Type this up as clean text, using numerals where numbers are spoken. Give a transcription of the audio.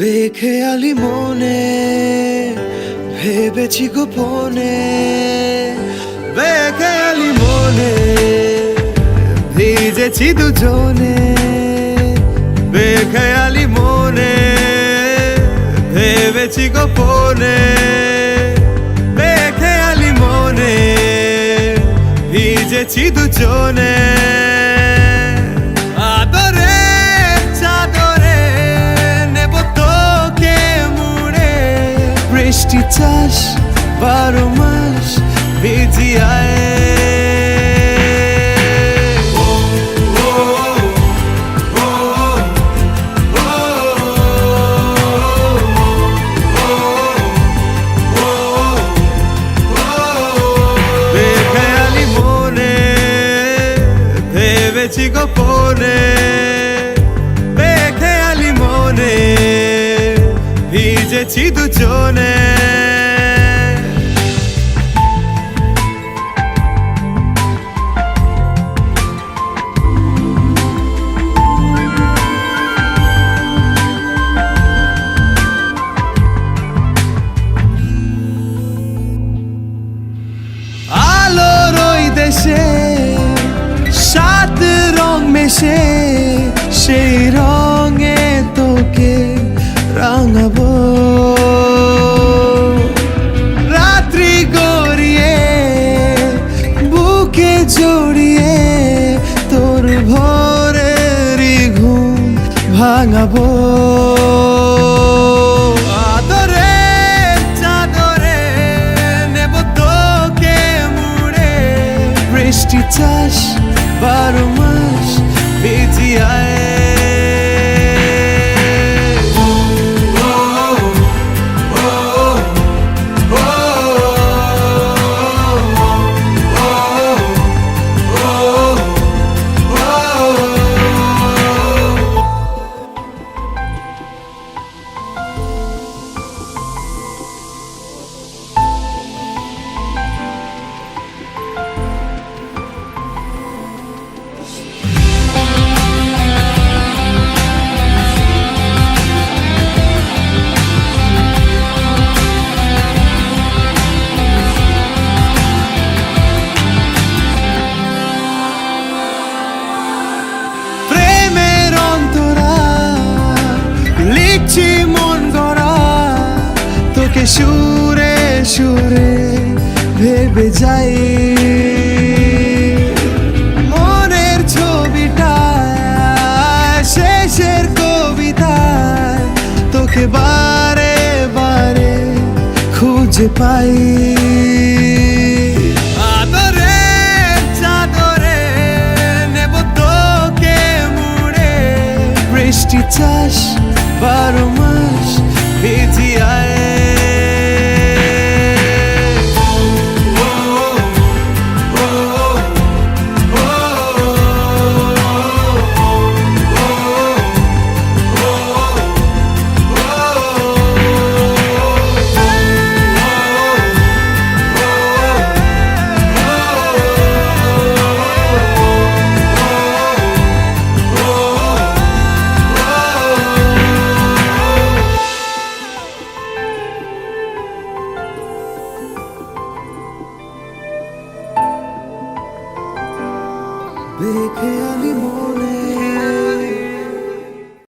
বেখেয়ালি মনে ভেবেছি গোপনে, বেখেয়ালি মনে ভিজেছি দুজনে, বেখেয়ালি মনে ভেবেছি গোপনে, বেখেয়ালি মনে ভিজেছি দুজনে। বৃষ্টি চাষ 12 মাস ভিজিয়ায়, বেখেয়ালি মনে ভেবেছি গোপনে, বেখেয়ালি মনে ভিজেছি দুজনে। আলোর ওই দেশে 7 রং মেশে, সেই রঙে তোকে রাঙাবো। রাত্রি গড়িয়ে বুকে জড়িয়ে তোর ভোরেরই ঘুম ভাঙাবো। আদরে চাদরে নেব তোকে মুড়ে, বৃষ্টি চাষ 12 মাস ভিজিয়ায়। মন গড়া তোকে সুরে সুরে ভেবে যাই, মনের ছবিটা শেষের কবিতায় তোকে বারে বারে খুঁজে পাই। আদরে চাদরে নেব তোকে মুড়ে, বৃষ্টি চাষ 12 মাস ভিজিয়ায়। বেখেয়ালি মনে